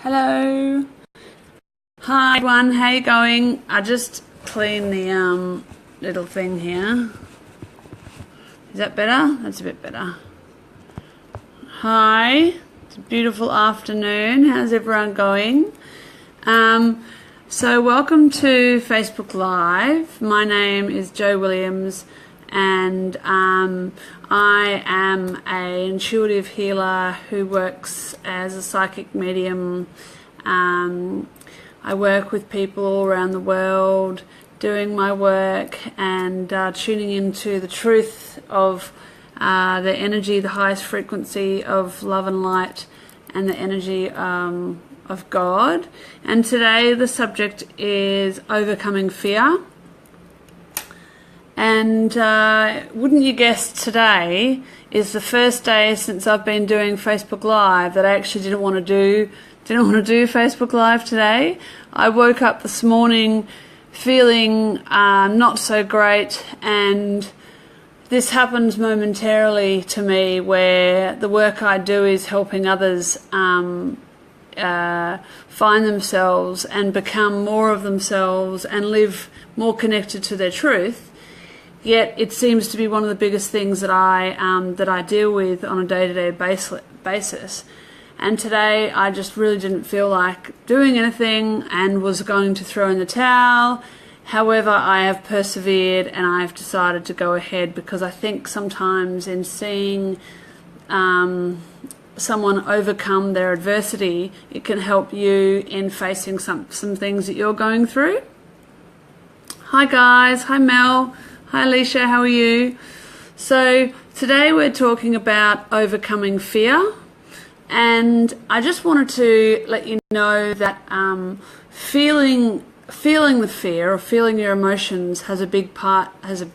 Hello. Hi everyone, how you going? I just cleaned the little thing here. Is that better? That's a bit better. Hi. It's a beautiful afternoon. How's everyone going? So welcome to Facebook Live. My name is Jo Williams and I am an intuitive healer who works as a psychic medium. I work with people all around the world doing my work and tuning into the truth of the energy, the highest frequency of love and light, and the energy of God. And today the subject is overcoming fear. And wouldn't you guess today is the first day since I've been doing Facebook Live that I actually didn't want to do Facebook Live today. I woke up this morning feeling not so great, and this happens momentarily to me where the work I do is helping others find themselves and become more of themselves and live more connected to their truth. Yet it seems to be one of the biggest things that I deal with on a day-to-day basis. And today I just really didn't feel like doing anything and was going to throw in the towel. However, I have persevered and I have decided to go ahead because I think sometimes in seeing someone overcome their adversity, it can help you in facing some things that you're going through. Hi guys, hi Mel. Hi Alicia, how are you? So today we're talking about overcoming fear, and I just wanted to let you know that feeling the fear or feeling your emotions has a big part to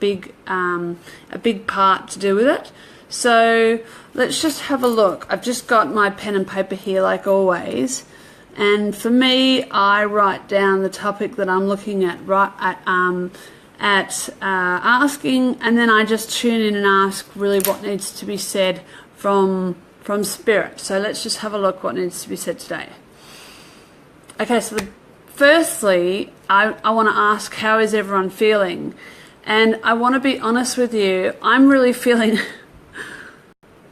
do with it. So let's just have a look. I've just got my pen and paper here like always, and for me I write down the topic that I'm looking at asking, and then I just tune in and ask really what needs to be said from spirit. So let's just have a look what needs to be said today. Okay, so firstly I want to ask, how is everyone feeling? And I want to be honest with you, I'm really feeling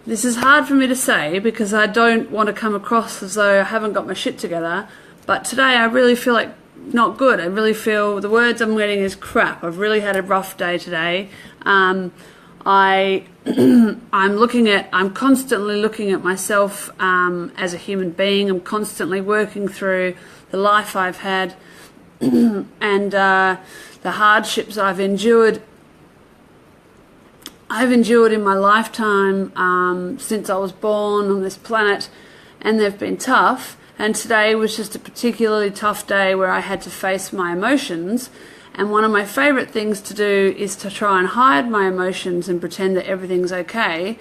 this is hard for me to say because I don't want to come across as though I haven't got my shit together, but today I really feel like not good. I really feel the words I'm getting is crap. I've really had a rough day today. I'm constantly looking at myself as a human being. I'm constantly working through the life I've had and the hardships I've endured. I've endured in my lifetime since I was born on this planet, and they've been tough. And today was just a particularly tough day where I had to face my emotions. And one of my favourite things to do is to try and hide my emotions and pretend that everything's okay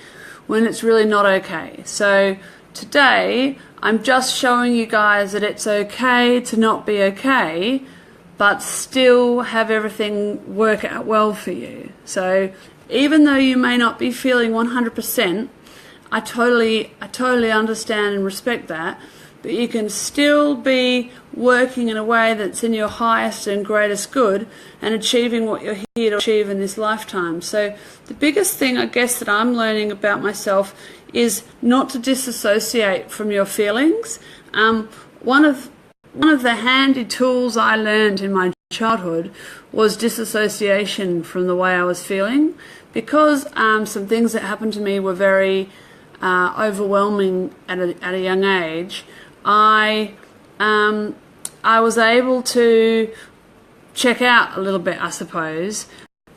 when it's really not okay. So today I'm just showing you guys that it's okay to not be okay, but still have everything work out well for you. So even though you may not be feeling 100%, I totally understand and respect that. But you can still be working in a way that's in your highest and greatest good and achieving what you're here to achieve in this lifetime. So the biggest thing I guess that I'm learning about myself is not to disassociate from your feelings. One of the handy tools I learned in my childhood was disassociation from the way I was feeling, because some things that happened to me were very overwhelming at a young age. I was able to check out a little bit, I suppose,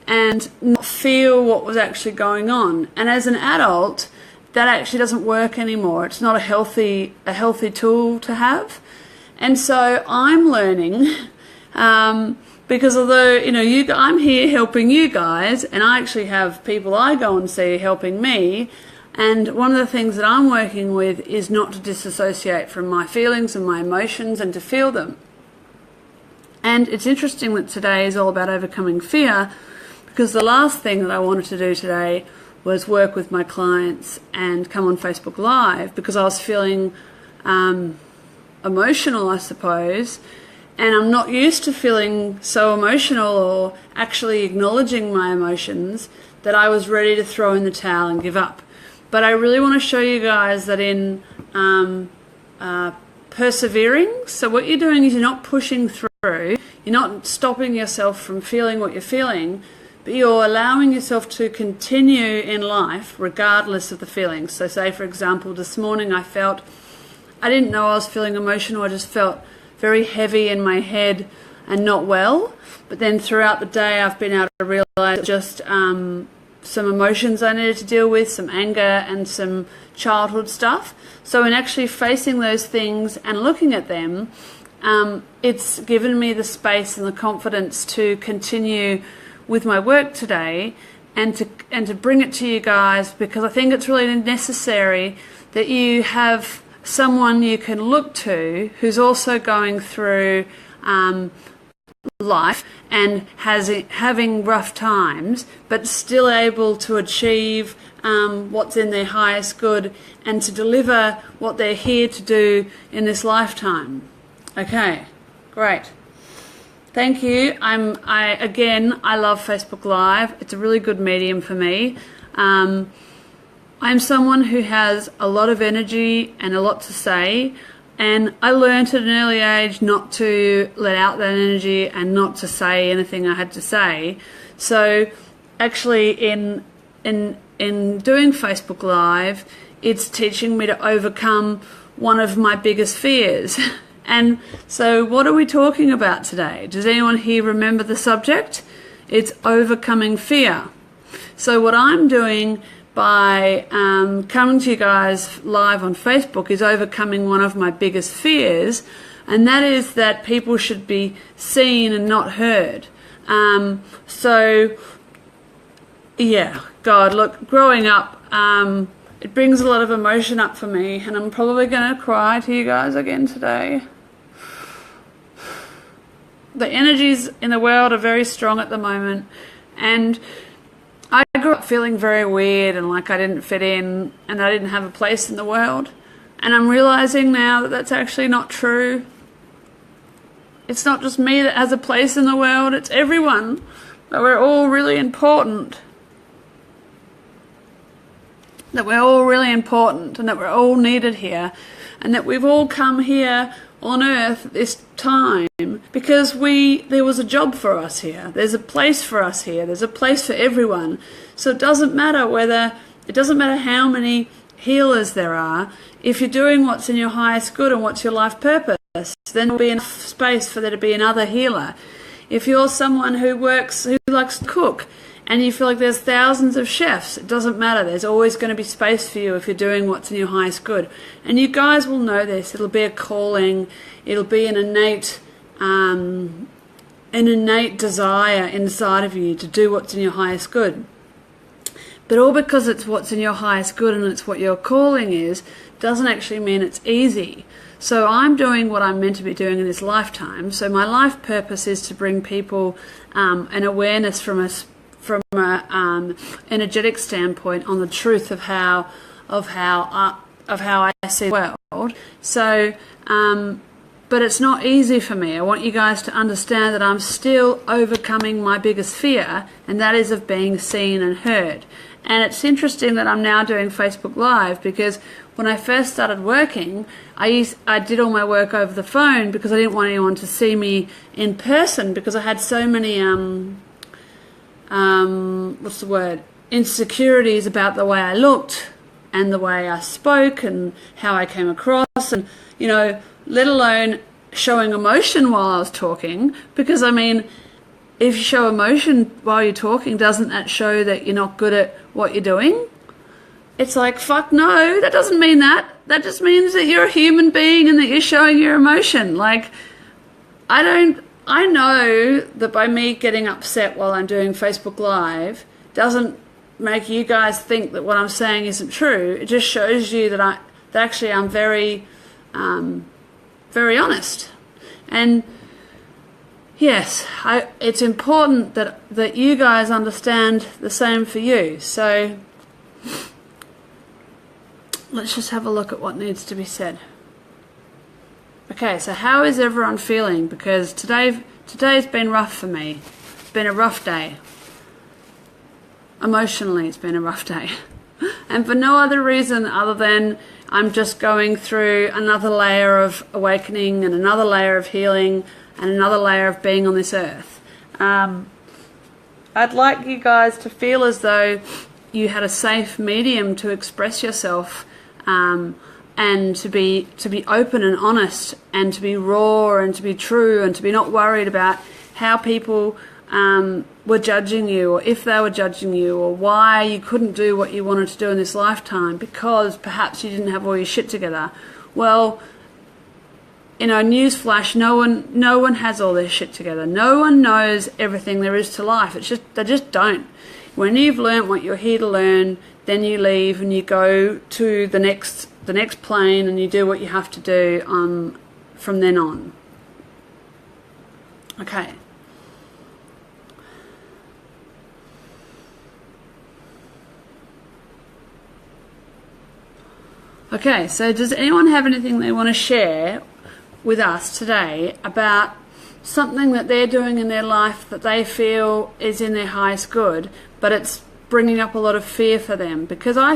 and not feel what was actually going on. And as an adult, that actually doesn't work anymore. It's not a healthy tool to have. And so I'm learning, because although I'm here helping you guys, and I actually have people I go and see helping me. And one of the things that I'm working with is not to disassociate from my feelings and my emotions and to feel them. And it's interesting that today is all about overcoming fear, because the last thing that I wanted to do today was work with my clients and come on Facebook Live, because I was feeling emotional, I suppose, and I'm not used to feeling so emotional or actually acknowledging my emotions, that I was ready to throw in the towel and give up. But I really want to show you guys that in persevering, so what you're doing is you're not pushing through, you're not stopping yourself from feeling what you're feeling, but you're allowing yourself to continue in life regardless of the feelings. So say, for example, this morning I didn't know I was feeling emotional, I just felt very heavy in my head and not well. But then throughout the day I've been able to realize just some emotions I needed to deal with, some anger and some childhood stuff. So in actually facing those things and looking at them, it's given me the space and the confidence to continue with my work today and to bring it to you guys, because I think it's really necessary that you have someone you can look to who's also going through life and having rough times, but still able to achieve what's in their highest good and to deliver what they're here to do in this lifetime. Okay, great. Thank you. I love Facebook Live. It's a really good medium for me. I'm someone who has a lot of energy and a lot to say, and I learned at an early age not to let out that energy and not to say anything I had to say. So actually in doing Facebook Live, it's teaching me to overcome one of my biggest fears. And so what are we talking about today? Does anyone here remember the subject? It's overcoming fear. So what I'm doing by coming to you guys live on Facebook is overcoming one of my biggest fears, and that is that people should be seen and not heard. So yeah, God, look, growing up, it brings a lot of emotion up for me, and I'm probably going to cry to you guys again today. The energies in the world are very strong at the moment, and I grew up feeling very weird and like I didn't fit in and I didn't have a place in the world. And I'm realizing now that that's actually not true. It's not just me that has a place in the world, it's everyone. That we're all really important. That we're all really important and that we're all needed here. And that we've all come here on earth at this time because there was a job for us here. There's a place for us here. There's a place for everyone. So it doesn't matter how many healers there are. If you're doing what's in your highest good and what's your life purpose, then there'll be enough space for there to be another healer. If you're someone who likes to cook and you feel like there's thousands of chefs, it doesn't matter. There's always going to be space for you if you're doing what's in your highest good. And you guys will know this. It'll be a calling. It'll be an innate desire inside of you to do what's in your highest good. But all because it's what's in your highest good and it's what your calling is, doesn't actually mean it's easy. So I'm doing what I'm meant to be doing in this lifetime. So my life purpose is to bring people an awareness from an energetic standpoint on the truth of how I see the world. So, but it's not easy for me. I want you guys to understand that I'm still overcoming my biggest fear, and that is of being seen and heard. And it's interesting that I'm now doing Facebook Live, because when I first started working, I did all my work over the phone because I didn't want anyone to see me in person, because I had so many insecurities about the way I looked and the way I spoke and how I came across, and let alone showing emotion while I was talking. Because I mean, if you show emotion while you're talking, doesn't that show that you're not good at what you're doing? It's like, fuck no, that doesn't mean that. That just means that you're a human being and that you're showing your emotion. Like, I know that by me getting upset while I'm doing Facebook Live doesn't make you guys think that what I'm saying isn't true. It just shows you that actually I'm very, very honest. And yes, it's important that you guys understand the same for you. So let's just have a look at what needs to be said. Okay, so how is everyone feeling? Because today's been rough for me. It's been a rough day. Emotionally, it's been a rough day. And for no other reason other than I'm just going through another layer of awakening and another layer of healing and another layer of being on this earth. I'd like you guys to feel as though you had a safe medium to express yourself, and to be open and honest, and to be raw and to be true, and to be not worried about how people were judging you, or if they were judging you, or why you couldn't do what you wanted to do in this lifetime because perhaps you didn't have all your shit together. Well, newsflash, no one has all their shit together. No one knows everything there is to life. They just don't. When you've learned what you're here to learn, then you leave and you go to the next plane and you do what you have to do from then on. Okay. Okay, so does anyone have anything they want to share with us today about something that they're doing in their life that they feel is in their highest good, but it's bringing up a lot of fear for them? Because I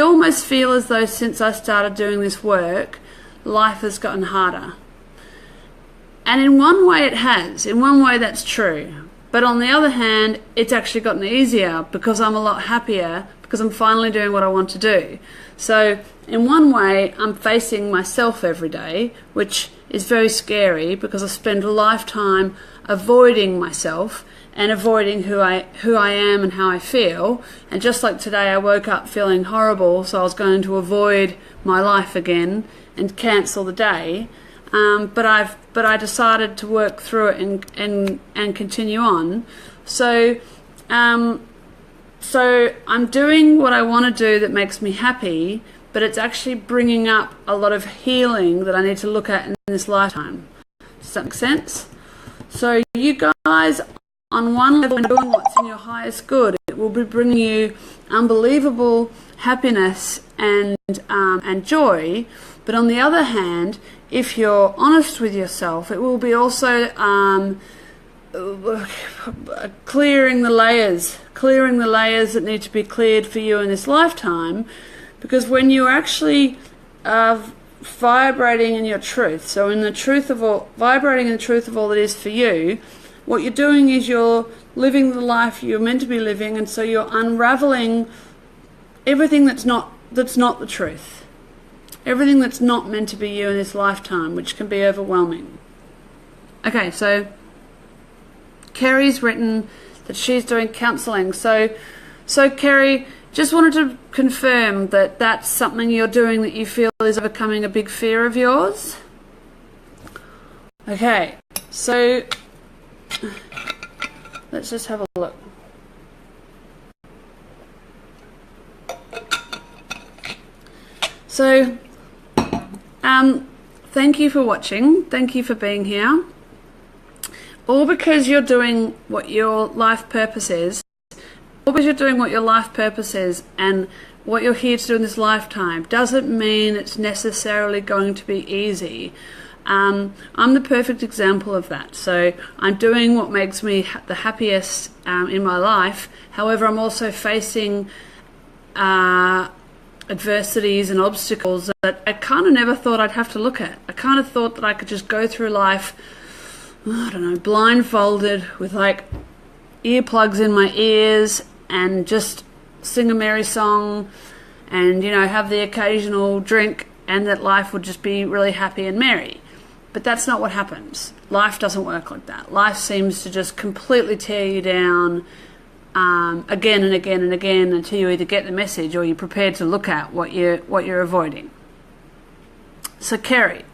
almost feel as though since I started doing this work, life has gotten harder. And in one way it has. In one way that's true. But on the other hand, it's actually gotten easier because I'm a lot happier, because I'm finally doing what I want to do. So in one way, I'm facing myself every day, which is very scary because I spend a lifetime avoiding myself and avoiding who I am and how I feel. And just like today, I woke up feeling horrible, so I was going to avoid my life again and cancel the day. But I decided to work through it and continue on. So I'm doing what I want to do that makes me happy, but it's actually bringing up a lot of healing that I need to look at in this lifetime. Does that make sense? So you guys, on one level, doing what's in your highest good, it will be bringing you unbelievable happiness and joy. But on the other hand, if you're honest with yourself, it will be also clearing the layers that need to be cleared for you in this lifetime. Because when you're actually vibrating in your truth, so in the truth of all, vibrating in the truth of all that is for you, what you're doing is you're living the life you're meant to be living, and so you're unraveling everything that's not the truth. Everything that's not meant to be you in this lifetime, which can be overwhelming. Okay, so Kerry's written that she's doing counselling. So Kerry, just wanted to confirm that that's something you're doing that you feel is overcoming a big fear of yours. Okay, so let's just have a look. So, thank you for watching. Thank you for being here. All because you're doing what your life purpose is. All because you're doing what your life purpose is and what you're here to do in this lifetime doesn't mean it's necessarily going to be easy. I'm the perfect example of that. So I'm doing what makes me the happiest in my life. However, I'm also facing adversities and obstacles that I kind of never thought I'd have to look at. I kind of thought that I could just go through life, I don't know, blindfolded with like earplugs in my ears and just sing a merry song and, have the occasional drink, and that life would just be really happy and merry. But that's not what happens. Life doesn't work like that. Life seems to just completely tear you down again and again and again until you either get the message or you're prepared to look at what you're avoiding. So Kerry.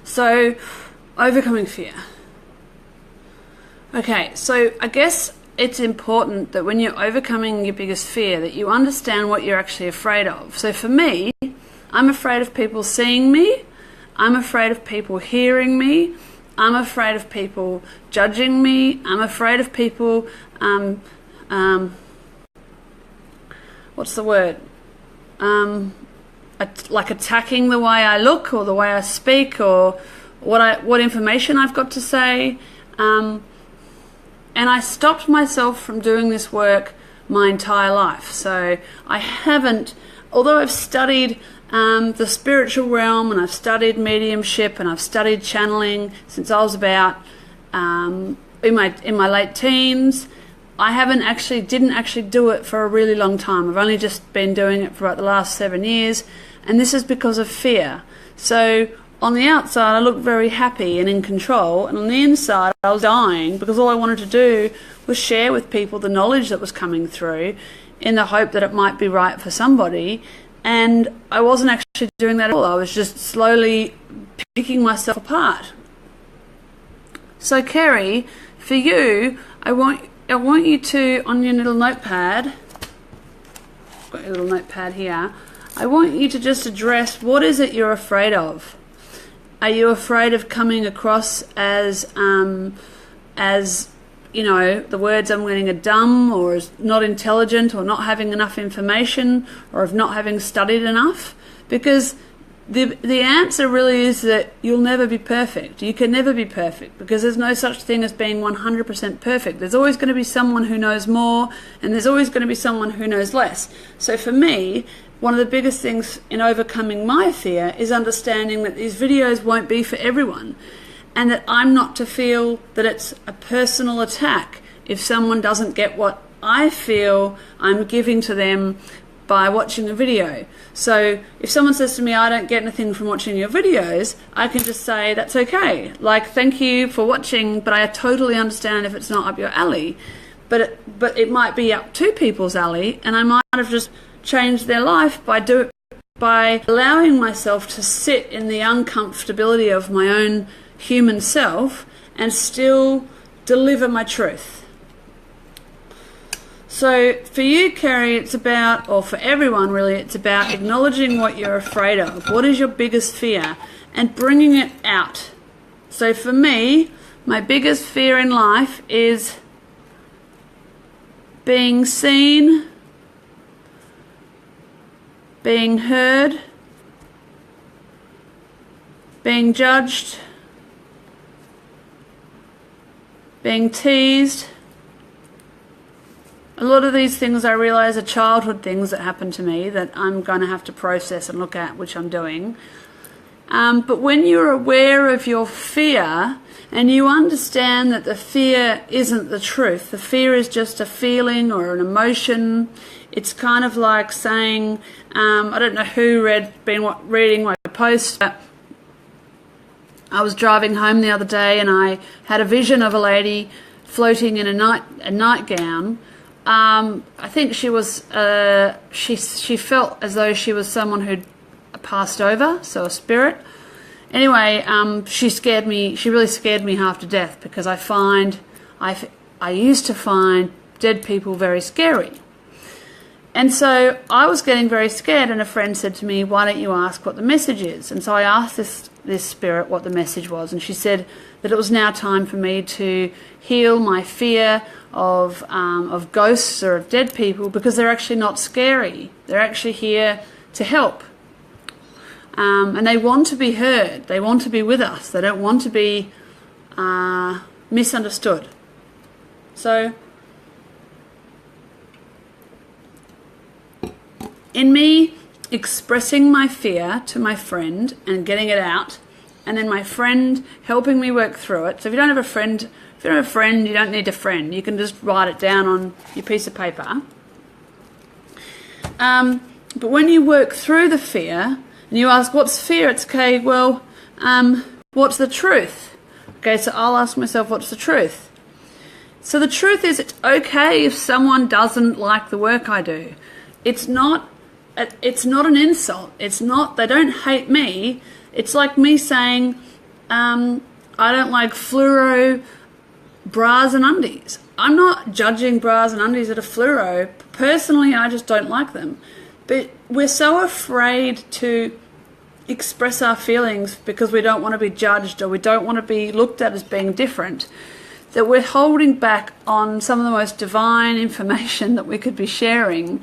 So overcoming fear. Okay, so I guess it's important that when you're overcoming your biggest fear that you understand what you're actually afraid of. So for me, I'm afraid of people seeing me. I'm afraid of people hearing me. I'm afraid of people judging me. I'm afraid of people, what's the word? like attacking the way I look or the way I speak or what information I've got to say. And I stopped myself from doing this work my entire life. So I haven't, although I've studied the spiritual realm, and I've studied mediumship, and I've studied channeling since I was about in my late teens, I didn't actually do it for a really long time. I've only just been doing it for about the last 7 years, and this is because of fear. So on the outside, I looked very happy and in control, and on the inside, I was dying because all I wanted to do was share with people the knowledge that was coming through in the hope that it might be right for somebody. And I wasn't actually doing that at all. I was just slowly picking myself apart. So, Kerry, for you, I want you to, on your little notepad, I've got your little notepad here, I want you to just address, what is it you're afraid of? Are you afraid of coming across as you know, the words I'm getting are dumb, or as not intelligent, or not having enough information, or of not having studied enough? Because the answer really is that you'll never be perfect. You can never be perfect, because there's no such thing as being 100% perfect. There's always going to be someone who knows more, and there's always going to be someone who knows less. So for me, one of the biggest things in overcoming my fear is understanding that these videos won't be for everyone, and that I'm not to feel that it's a personal attack if someone doesn't get what I feel I'm giving to them by watching a video. So if someone says to me, I don't get anything from watching your videos, I can just say, that's okay. Like, thank you for watching, but I totally understand if it's not up your alley. But it might be up to people's alley, and I might have just changed their life by allowing myself to sit in the uncomfortability of my own human self and still deliver my truth. So for you, Kerry, it's about, or for everyone really, it's about acknowledging what you're afraid of. What is your biggest fear? And bringing it out. So for me, my biggest fear in life is being seen, being heard, being judged, being teased. A lot of these things I realise are childhood things that happened to me that I'm going to have to process and look at, which I'm doing. But when you're aware of your fear and you understand that the fear isn't the truth, the fear is just a feeling or an emotion. It's kind of like saying, I don't know who been reading my post, but I was driving home the other day and I had a vision of a lady floating in a nightgown. I think she was she felt as though she was someone who'd passed over, so a spirit. Anyway, she really scared me half to death, because I used to find dead people very scary. And so I was getting very scared, and a friend said to me, why don't you ask what the message is? And so I asked this spirit what the message was, and she said that it was now time for me to heal my fear of ghosts or of dead people, because they're actually not scary. They're actually here to help. And they want to be heard. They want to be with us. They don't want to be misunderstood. So in me expressing my fear to my friend and getting it out, and then my friend helping me work through it. So if you don't have a friend, you don't need a friend. You can just write it down on your piece of paper. But when you work through the fear and you ask, what's fear? It's okay, well, what's the truth? Okay, so I'll ask myself, what's the truth? So the truth is, it's okay if someone doesn't like the work I do. It's not an insult. It's not, they don't hate me. It's like me saying, I don't like fluoro bras and undies. I'm not judging bras and undies that are fluoro. Personally, I just don't like them. But we're so afraid to express our feelings because we don't want to be judged, or we don't want to be looked at as being different, that we're holding back on some of the most divine information that we could be sharing.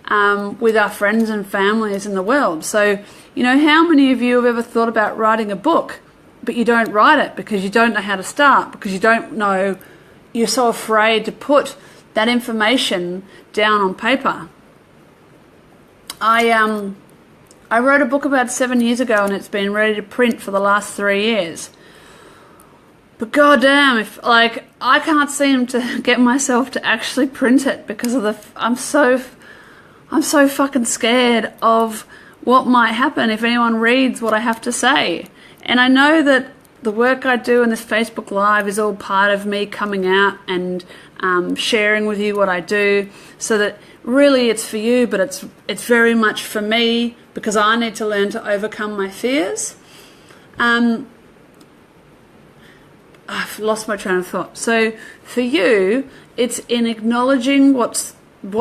with our friends and families in the world. So, you know, how many of you have ever thought about writing a book, but you don't write it because you don't know how to start, because you don't know, you're so afraid to put that information down on paper? I wrote a book about 7 years ago, and it's been ready to print for the last 3 years. But goddamn, if I can't seem to get myself to actually print it because of I'm so fucking scared of what might happen if anyone reads what I have to say. And I know that the work I do in this Facebook Live is all part of me coming out and sharing with you what I do, so that really it's for you, but it's very much for me, because I need to learn to overcome my fears. I've lost my train of thought. So for you, it's in acknowledging what's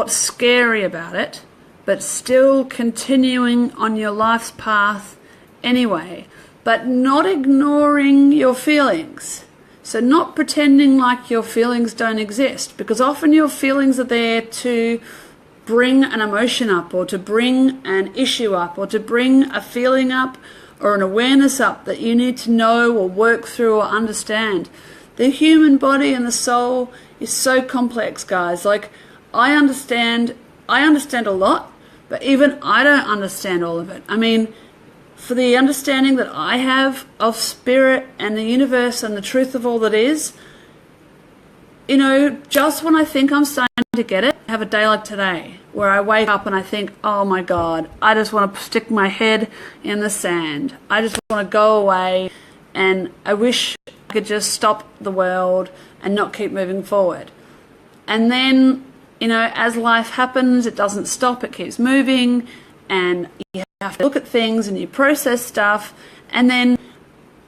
scary about it, but still continuing on your life's path anyway, but not ignoring your feelings. So not pretending like your feelings don't exist, because often your feelings are there to bring an emotion up, or to bring an issue up, or to bring a feeling up, or an awareness up that you need to know or work through or understand. The human body and the soul is so complex, guys. Like, I understand a lot, but even I don't understand all of it. I mean, for the understanding that I have of spirit and the universe and the truth of all that is, you know, just when I think I'm starting to get it, I have a day like today where I wake up and I think, oh my God, I just want to stick my head in the sand. I just want to go away, and I wish I could just stop the world and not keep moving forward. And then, you know, as life happens, it doesn't stop, it keeps moving, and you have to look at things and you process stuff. And then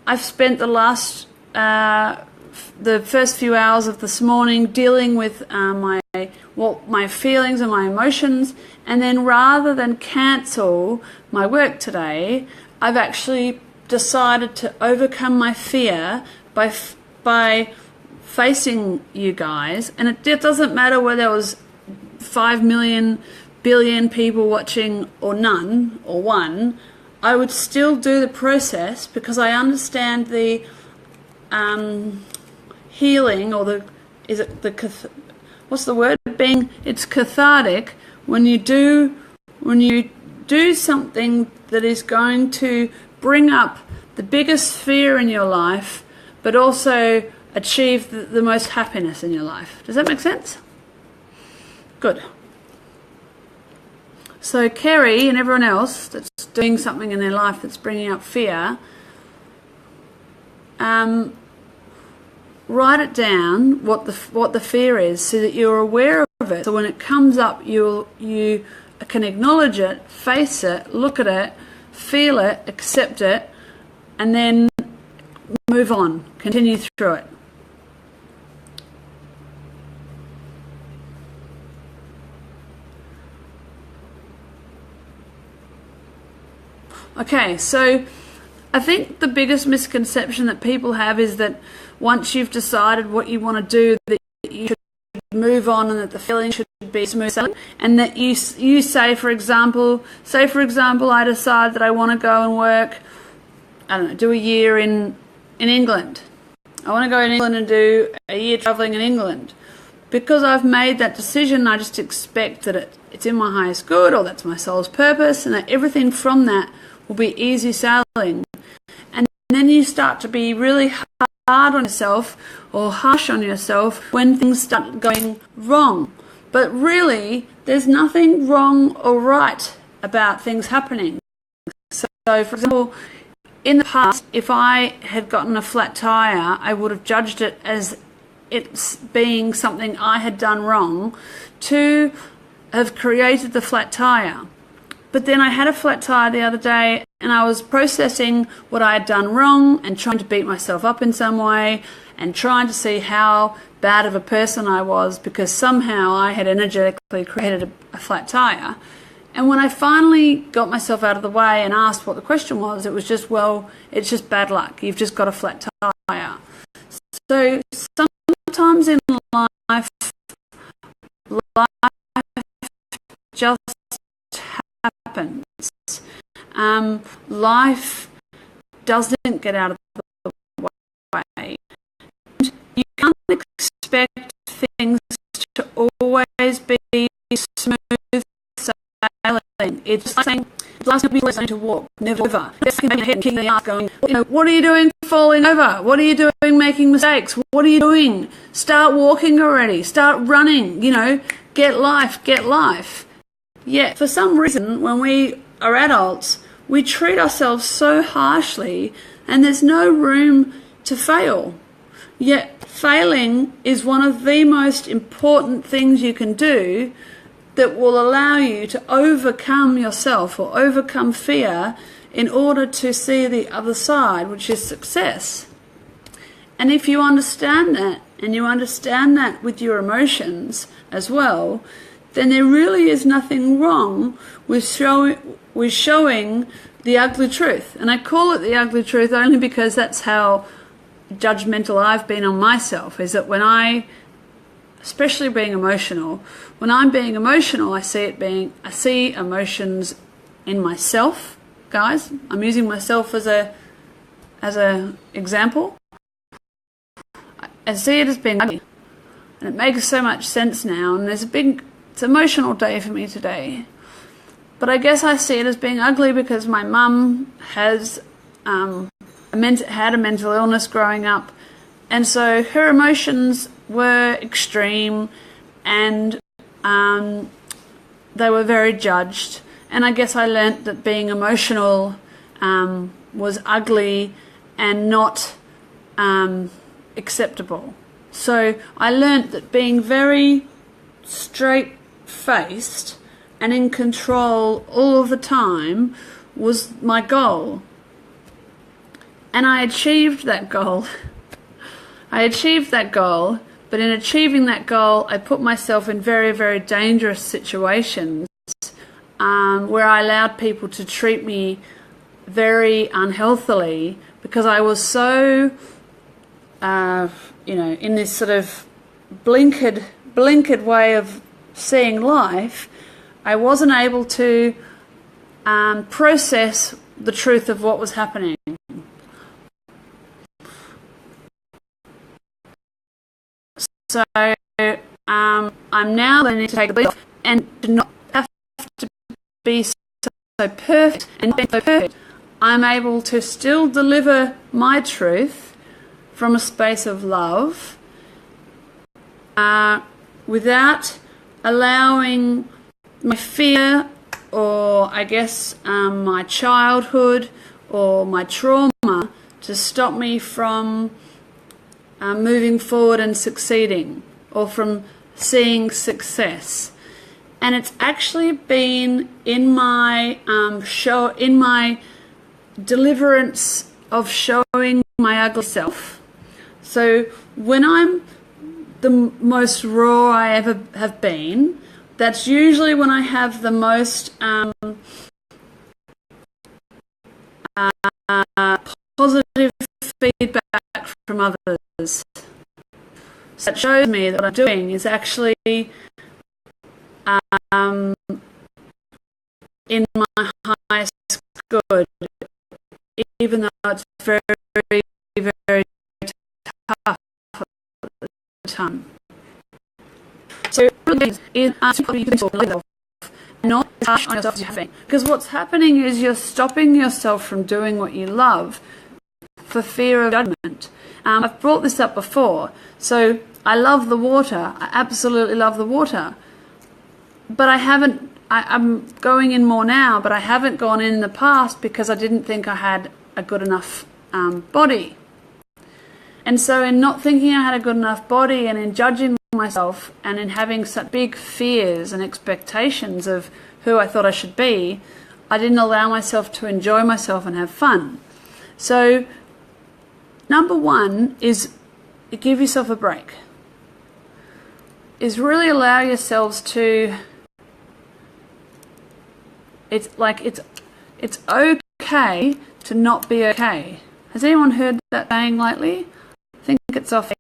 I've spent the first few hours of this morning dealing with my feelings and my emotions, and then rather than cancel my work today, I've actually decided to overcome my fear by facing you guys. And it doesn't matter whether there was 5 million billion people watching or none or one. I would still do the process, because I understand the healing, or it's cathartic when you do something that is going to bring up the biggest fear in your life, but also achieve the most happiness in your life. Does that make sense? Good. So Kerry and everyone else that's doing something in their life that's bringing up fear, write it down, what the fear is, so that you're aware of it. So when it comes up, you can acknowledge it, face it, look at it, feel it, accept it, and then move on, continue through it. Okay, so I think the biggest misconception that people have is that once you've decided what you want to do, that you should move on, and that the feeling should be smooth sailing, and that you say, for example, I decide that I want to go and work, I don't know, do a year in England. I want to go in England and do a year traveling in England. Because I've made that decision, I just expect that it's in my highest good, or that's my soul's purpose, and that everything from that will be easy sailing. And then you start to be really hard on yourself, or harsh on yourself, when things start going wrong. But really, there's nothing wrong or right about things happening. So for example, in the past, if I had gotten a flat tire, I would have judged it as it's being something I had done wrong to have created the flat tire. But then I had a flat tire the other day, and I was processing what I had done wrong and trying to beat myself up in some way, and trying to see how bad of a person I was, because somehow I had energetically created a flat tire. And when I finally got myself out of the way and asked what the question was, it was just, well, it's just bad luck. You've just got a flat tire. So sometimes in life just happens. Life doesn't get out of the way. You can't expect things to always be smooth sailing. It's just like saying, last time we learned to walk, never over. It's like head and kicking the ass going, what are you doing falling over? What are you doing making mistakes? What are you doing? Start walking already. Start running, get life. Yet, for some reason, when we are adults, we treat ourselves so harshly and there's no room to fail. Yet, failing is one of the most important things you can do that will allow you to overcome yourself or overcome fear in order to see the other side, which is success. And if you understand that, and you understand that with your emotions as well, then there really is nothing wrong with showing the ugly truth. And I call it the ugly truth only because that's how judgmental I've been on myself, is that when especially being emotional, when I'm being emotional, I see emotions in myself. Guys, I'm using myself as a example. I see it as being ugly, and it makes so much sense now. And it's an emotional day for me today. But I guess I see it as being ugly because my mum has had a mental illness growing up, and so her emotions were extreme, and they were very judged. And I guess I learnt that being emotional was ugly and not acceptable. So I learnt that being very straight-faced and in control all of the time was my goal. And I achieved that goal. But in achieving that goal, I put myself in very, very dangerous situations where I allowed people to treat me very unhealthily because I was so, in this sort of blinkered way of seeing life. I wasn't able to process the truth of what was happening. So I'm now learning to take a leap and to not have to be so perfect and being so perfect. I'm able to still deliver my truth from a space of love without allowing my fear or I guess my childhood or my trauma to stop me from moving forward and succeeding, or from seeing success. And it's actually been in my in my deliverance of showing my ugly self. So when I'm the most raw I ever have been, that's usually when I have the most positive feedback from others. So that shows me that what I'm doing is actually in my highest good, even though it's very, very tough at the time. So is not as harsh on yourself as you have been. Because what's happening is you're stopping yourself from doing what you love for fear of judgment. I've brought this up before. So I love the water. I absolutely love the water. But I'm going in more now, but I haven't gone in the past because I didn't think I had a good enough body. And so in not thinking I had a good enough body and in judging myself and in having such big fears and expectations of who I thought I should be, I didn't allow myself to enjoy myself and have fun. So number one is give yourself a break. Is really allow yourselves to, it's okay to not be okay. Has anyone heard that saying lately? I think it's off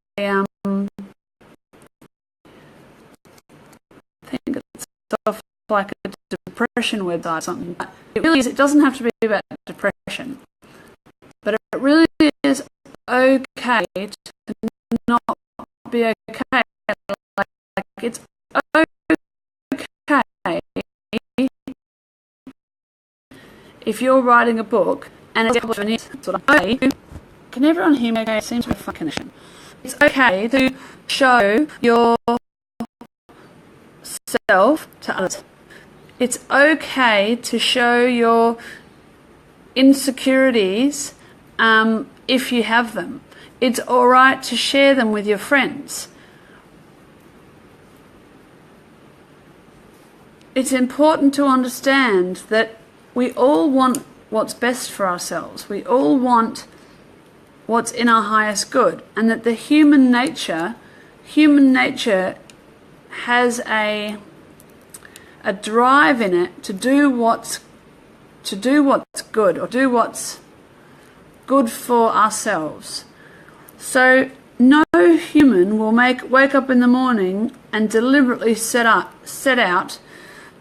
like a depression website or something. But it really is, it doesn't have to be about depression. But it really is okay to not be okay. Like it's okay if you're writing a book and it's sort of okay. Can everyone hear me okay? It seems to be a fun connection. It's okay to show your self to others. It's okay to show your insecurities if you have them. It's all right to share them with your friends. It's important to understand that we all want what's best for ourselves. We all want what's in our highest good, and that the human nature has a drive in it to do what's good, or do what's good for ourselves. So no human will wake up in the morning and deliberately set out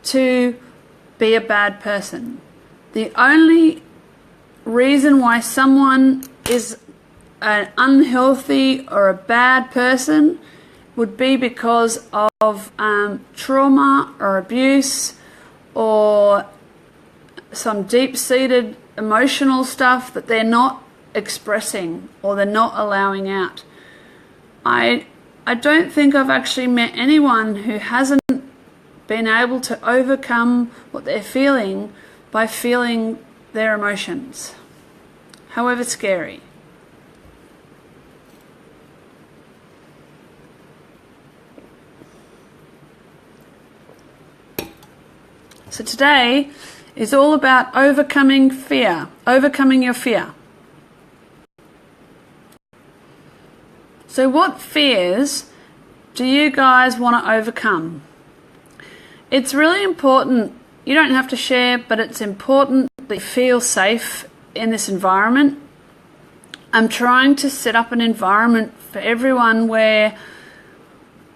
to be a bad person. The only reason why someone is an unhealthy or a bad person would be because of trauma or abuse or some deep-seated emotional stuff that they're not expressing or they're not allowing out. I don't think I've actually met anyone who hasn't been able to overcome what they're feeling by feeling their emotions, however scary. So today is all about overcoming fear, overcoming your fear. So what fears do you guys want to overcome? It's really important, you don't have to share, but it's important that you feel safe in this environment. I'm trying to set up an environment for everyone where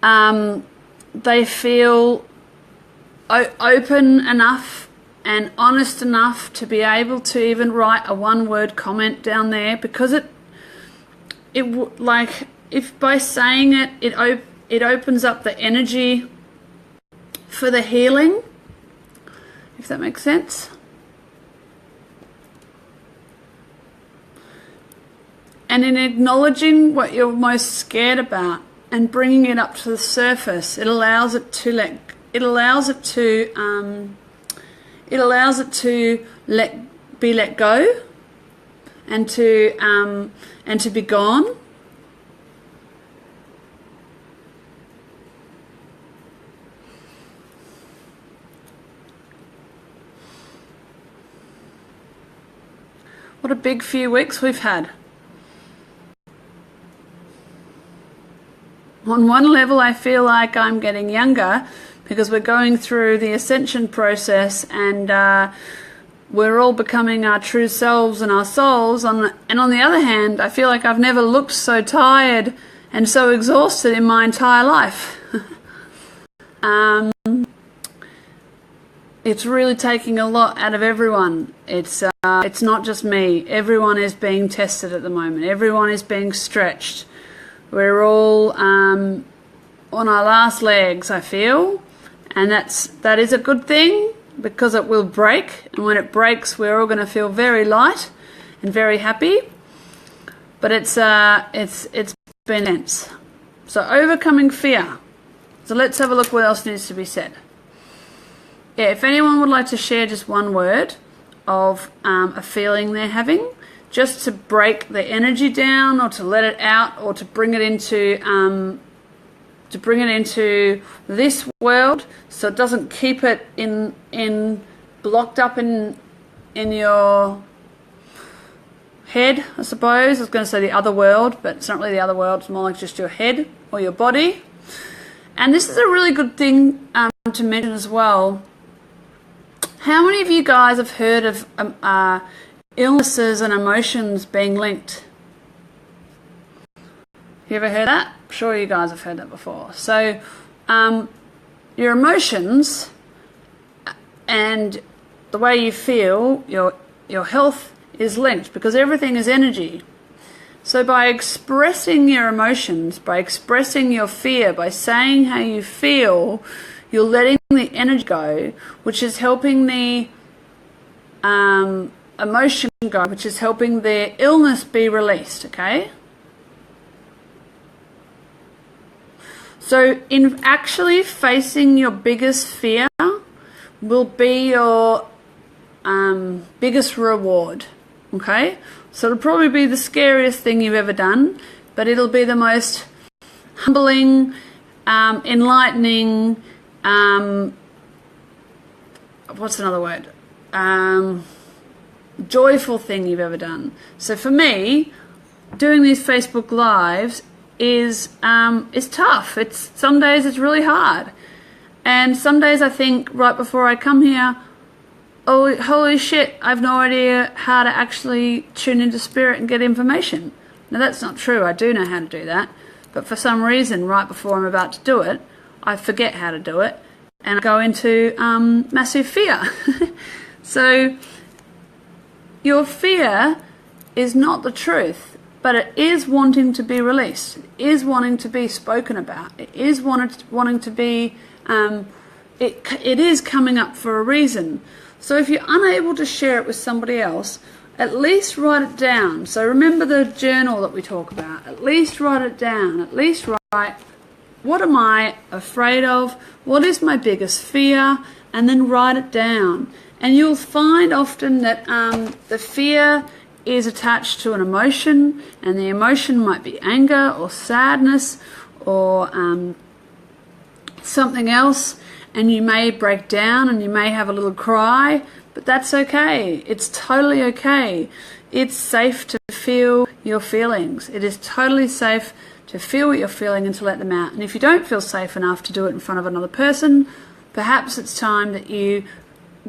they feel open enough and honest enough to be able to even write a one-word comment down there, because like if by saying it opens up the energy for the healing, if that makes sense. And in acknowledging what you're most scared about and bringing it up to the surface, it allows it to be let go and to be gone. What a big few weeks we've had. On one level, I feel like I'm getting younger because we're going through the ascension process, and we're all becoming our true selves and our souls. And on the other hand, I feel like I've never looked so tired and so exhausted in my entire life. It's really taking a lot out of everyone. It's not just me. Everyone is being tested at the moment. Everyone is being stretched. We're all on our last legs, I feel, and that is a good thing, because it will break, and when it breaks, we're all going to feel very light and very happy. But it's been intense. So overcoming fear. So let's have a look what else needs to be said. Yeah, if anyone would like to share just one word of a feeling they're having, just to break the energy down, or to let it out, or to bring it into this world, so it doesn't keep it in blocked up in your head, I suppose. I was going to say the other world, but it's not really the other world. It's more like just your head or your body. And this is a really good thing to mention as well. How many of you guys have heard of illnesses and emotions being linked? You ever heard that? I'm sure you guys have heard that before. So your emotions and the way you feel, your health is linked, because everything is energy. So by expressing your emotions, by expressing your fear, by saying how you feel, you're letting the energy go, which is helping the emotion go, which is helping the illness be released, okay? So in actually facing your biggest fear will be your biggest reward, okay? So it'll probably be the scariest thing you've ever done, but it'll be the most humbling, enlightening, what's another word? Joyful thing you've ever done. So for me, doing these Facebook Lives is tough. Some days it's really hard. And some days I think right before I come here, oh, holy shit, I've no idea how to actually tune into spirit and get information. Now that's not true, I do know how to do that, but for some reason right before I'm about to do it, I forget how to do it and I go into massive fear. So your fear is not the truth, but it is wanting to be released. It is wanting to be spoken about. It is wanting to be, it is coming up for a reason. So if you're unable to share it with somebody else, at least write it down. So remember the journal that we talk about. At least write it down. At least write, what am I afraid of? What is my biggest fear? And then write it down. And you'll find often that the fear is attached to an emotion, and the emotion might be anger or sadness or something else, and you may break down and you may have a little cry, but that's okay. It's totally okay. It's safe to feel your feelings. It is totally safe to feel what you're feeling and to let them out. And if you don't feel safe enough to do it in front of another person, perhaps it's time that you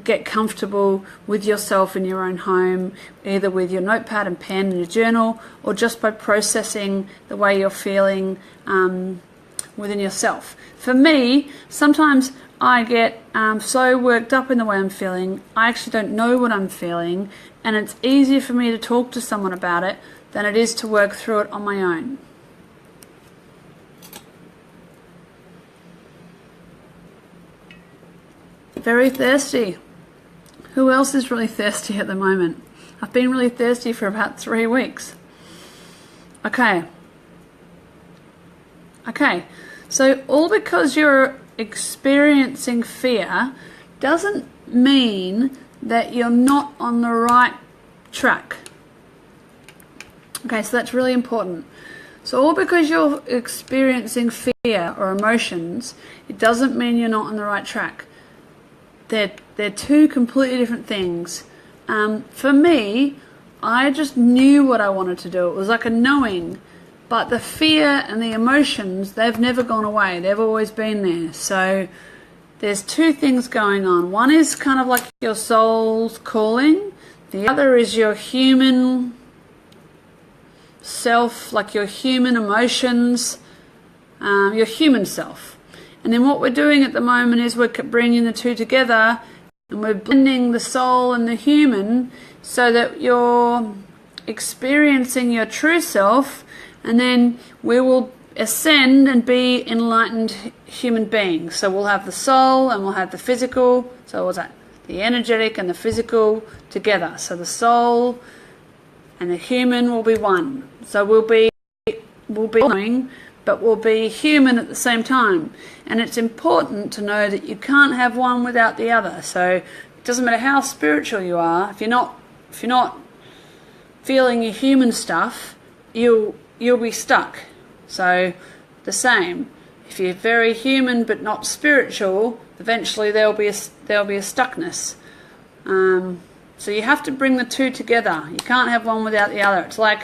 get comfortable with yourself in your own home, either with your notepad and pen and your journal, or just by processing the way you're feeling within yourself. For me, sometimes I get so worked up in the way I'm feeling, I actually don't know what I'm feeling, and it's easier for me to talk to someone about it than it is to work through it on my own. Very thirsty. Who else is really thirsty at the moment? I've been really thirsty for about 3 weeks. Okay. So all because you're experiencing fear doesn't mean that you're not on the right track. Okay, so that's really important. So all because you're experiencing fear or emotions, it doesn't mean you're not on the right track. They're two completely different things. For me, I just knew what I wanted to do. It was like a knowing. But the fear and the emotions, they've never gone away. They've always been there. So there's two things going on. One is kind of like your soul's calling. The other is your human self, like your human emotions, your human self. And then what we're doing at the moment is we're bringing the two together and we're blending the soul and the human so that you're experiencing your true self, and then we will ascend and be enlightened human beings. So we'll have the soul and we'll have the physical. So what's that? The energetic and the physical together. So the soul and the human will be one. So we'll be knowing, but we'll be human at the same time. And it's important to know that you can't have one without the other. So it doesn't matter how spiritual you are, if you're not feeling your human stuff, you'll be stuck. So the same. If you're very human but not spiritual, eventually there'll be a stuckness. So you have to bring the two together. You can't have one without the other. It's like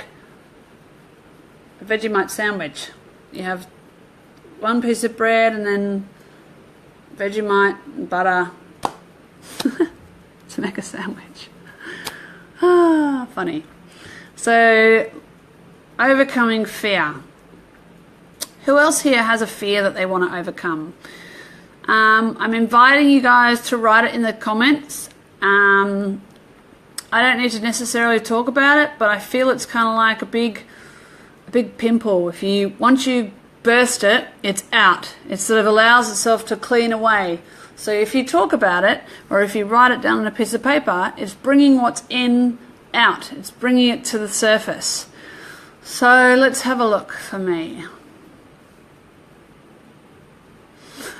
a Vegemite sandwich. You have one piece of bread and then Vegemite and butter to make a sandwich. Ah, funny. So, overcoming fear. Who else here has a fear that they want to overcome? I'm inviting you guys to write it in the comments. I don't need to necessarily talk about it, but I feel it's kind of like a big pimple. Once you burst it, it's out. It sort of allows itself to clean away. So if you talk about it, or if you write it down on a piece of paper, it's bringing what's in out. It's bringing it to the surface. So let's have a look for me.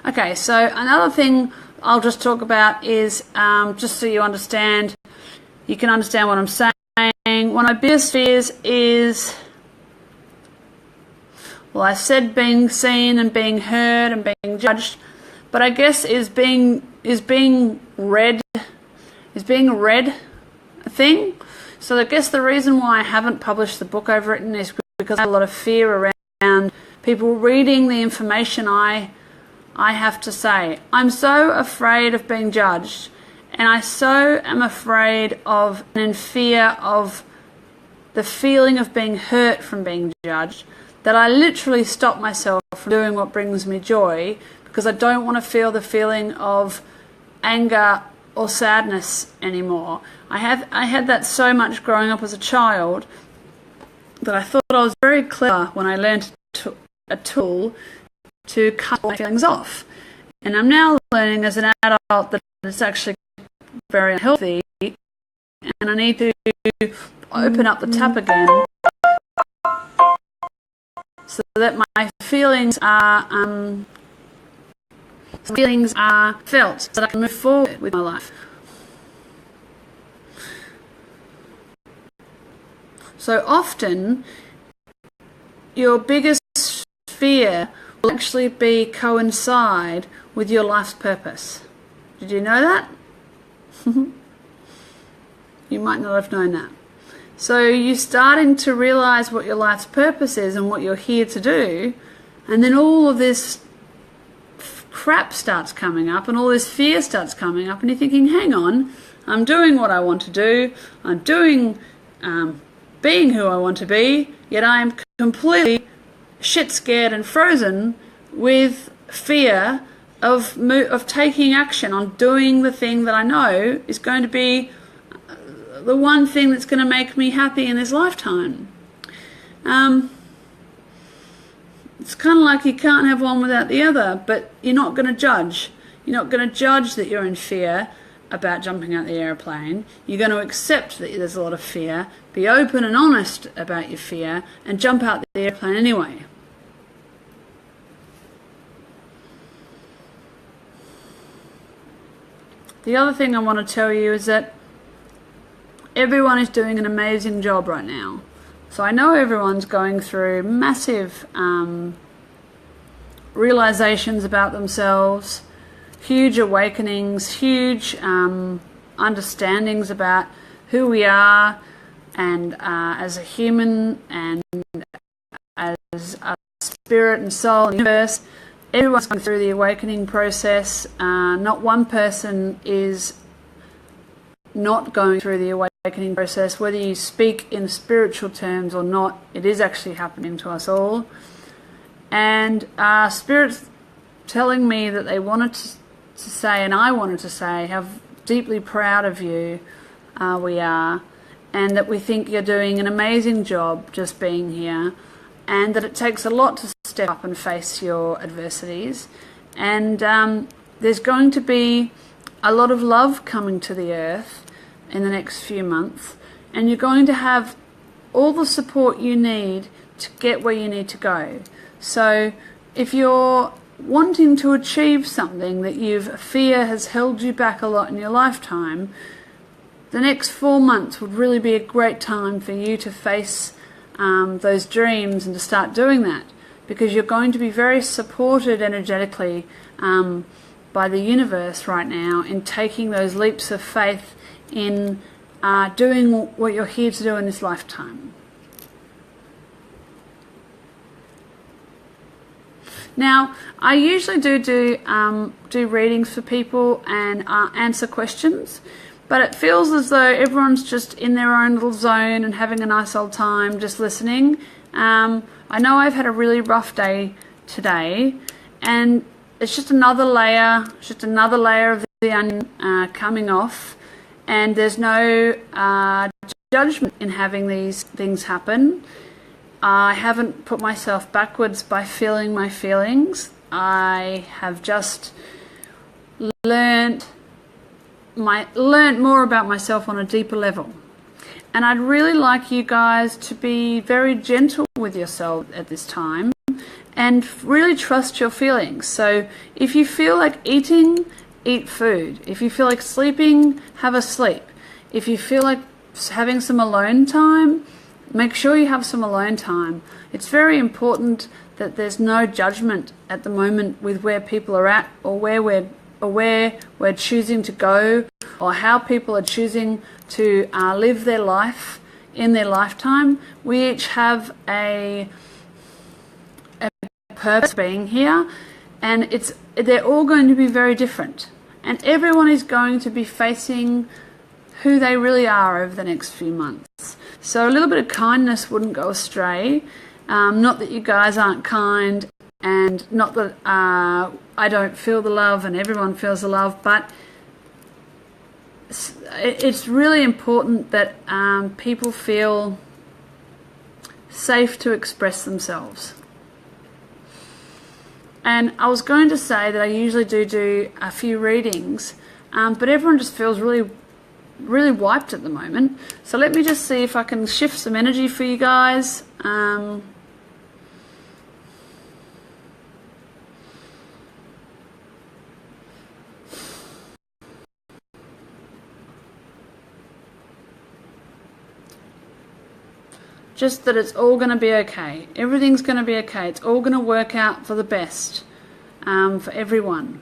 Okay, so another thing I'll just talk about is, just so you can understand what I'm saying. One of my biggest fears is, well, I said being seen and being heard and being judged, but I guess is being read a thing? So I guess the reason why I haven't published the book I've written is because I have a lot of fear around people reading the information I have to say. I'm so afraid of being judged, and I so am afraid of and in fear of the feeling of being hurt from being judged, that I literally stop myself from doing what brings me joy, because I don't want to feel the feeling of anger or sadness anymore. I had that so much growing up as a child that I thought I was very clever when I learned a tool to cut my feelings off. And I'm now learning as an adult that it's actually very unhealthy, and I need to open up the tap again so that my feelings are felt, so that I can move forward with my life. So often your biggest fear will actually coincide with your life's purpose. Did you know that? You might not have known that. So you're starting to realize what your life's purpose is and what you're here to do, and then all of this crap starts coming up and all this fear starts coming up, and you're thinking, hang on, I'm doing what I want to do, I'm doing being who I want to be, yet I am completely shit scared and frozen with fear of taking action on doing the thing that I know is going to be the one thing that's going to make me happy in this lifetime. It's kind of like you can't have one without the other, but you're not going to judge. You're not going to judge that you're in fear about jumping out the airplane. You're going to accept that there's a lot of fear, be open and honest about your fear, and jump out the airplane anyway. The other thing I want to tell you is that everyone is doing an amazing job right now. So I know everyone's going through massive realizations about themselves, huge awakenings, huge understandings about who we are, and as a human and as a spirit and soul and universe. Everyone's going through the awakening process. Not one person is not going through the awakening process. Whether you speak in spiritual terms or not, it is actually happening to us all. And Spirit's telling me that they wanted to say, and I wanted to say, how deeply proud of you we are, and that we think you're doing an amazing job just being here, and that it takes a lot to step up and face your adversities. And there's going to be a lot of love coming to the earth in the next few months, and you're going to have all the support you need to get where you need to go. So if you're wanting to achieve something that fear has held you back a lot in your lifetime, the next 4 months would really be a great time for you to face those dreams and to start doing that, because you're going to be very supported energetically by the universe right now in taking those leaps of faith in doing what you're here to do in this lifetime. Now, I usually do readings for people and answer questions, but it feels as though everyone's just in their own little zone and having a nice old time just listening. I know I've had a really rough day today, and it's just another layer, of the onion coming off, and there's no judgment in having these things happen. I haven't put myself backwards by feeling my feelings. I have just learned more about myself on a deeper level. And I'd really like you guys to be very gentle with yourself at this time and really trust your feelings. So if you feel like eating, eat food. If you feel like sleeping, have a sleep. If you feel like having some alone time, make sure you have some alone time. It's very important that there's no judgment at the moment with where people are at, or where we're choosing to go, or how people are choosing to live their life in their lifetime. We each have a purpose being here, and they're all going to be very different, and everyone is going to be facing who they really are over the next few months. So a little bit of kindness wouldn't go astray. Not that you guys aren't kind, and not that I don't feel the love and everyone feels the love, but it's really important that people feel safe to express themselves. And I was going to say that I usually do a few readings, but everyone just feels really wiped at the moment. So let me just see if I can shift some energy for you guys. Just that it's all going to be okay. Everything's going to be okay. It's all going to work out for the best for everyone.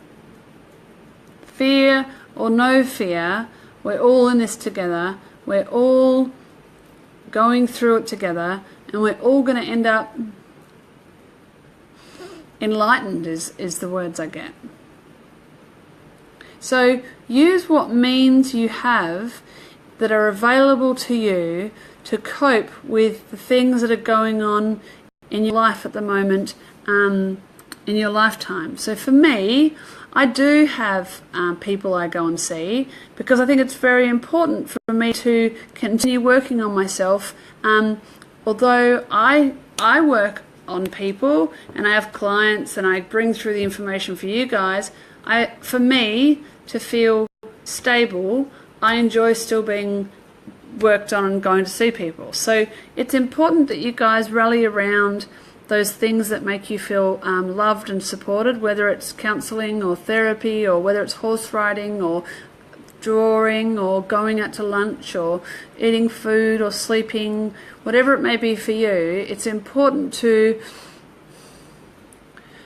Fear or no fear, we're all in this together. We're all going through it together, and we're all going to end up enlightened is the words I get. So use what means you have that are available to you to cope with the things that are going on in your life at the moment, in your lifetime. So for me, I do have people I go and see, because I think it's very important for me to continue working on myself. Although I work on people and I have clients and I bring through the information for you guys, for me to feel stable, I enjoy still being worked on and going to see people. So it's important that you guys rally around those things that make you feel loved and supported, whether it's counselling or therapy, or whether it's horse riding or drawing or going out to lunch or eating food or sleeping, whatever it may be for you. It's important to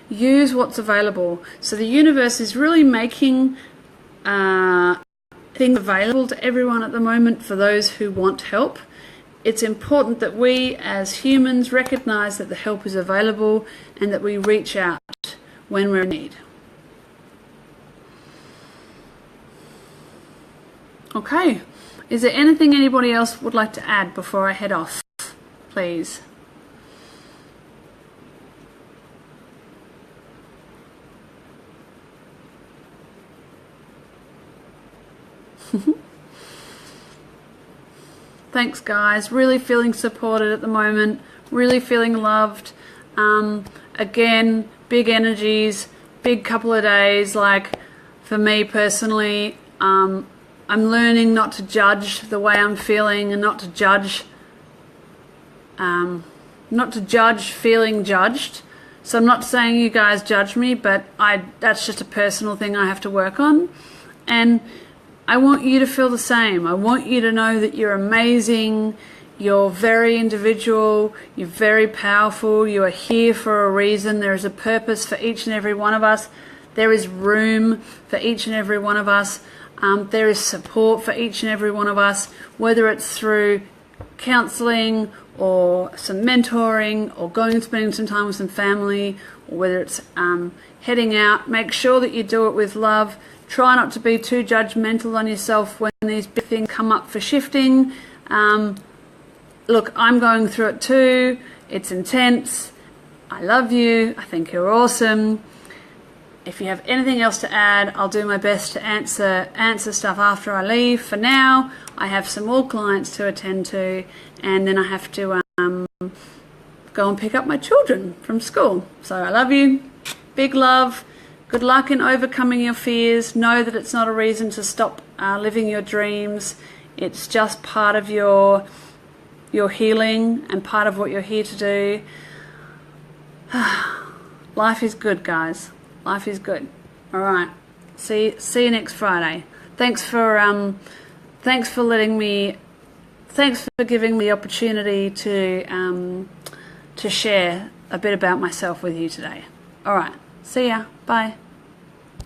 use what's available. So the universe is really making things available to everyone at the moment for those who want help. It's important that we as humans recognize that the help is available and that we reach out when we're in need. Okay, is there anything anybody else would like to add before I head off, please? Thanks guys, really feeling supported at the moment, really feeling loved. Again, big energies, big couple of days. Like for me personally, I'm learning not to judge the way I'm feeling, and not to judge feeling judged. So I'm not saying you guys judge me, but that's just a personal thing I have to work on. And I want you to feel the same. I want you to know that you're amazing, you're very individual, you're very powerful, you are here for a reason. There is a purpose for each and every one of us. There is room for each and every one of us. There is support for each and every one of us, whether it's through counselling or some mentoring or going and spending some time with some family, or whether it's heading out. Make sure that you do it with love. Try not to be too judgmental on yourself when these big things come up for shifting. Look, I'm going through it too. It's intense. I love you. I think you're awesome. If you have anything else to add, I'll do my best to answer stuff after I leave. For now, I have some more clients to attend to, and then I have to go and pick up my children from school. So I love you. Big love. Good luck in overcoming your fears. Know that it's not a reason to stop living your dreams. It's just part of your healing and part of what you're here to do. Life is good, guys. Life is good. All right. See you next Friday. Thanks for giving me the opportunity to share a bit about myself with you today. All right. See ya. Bye.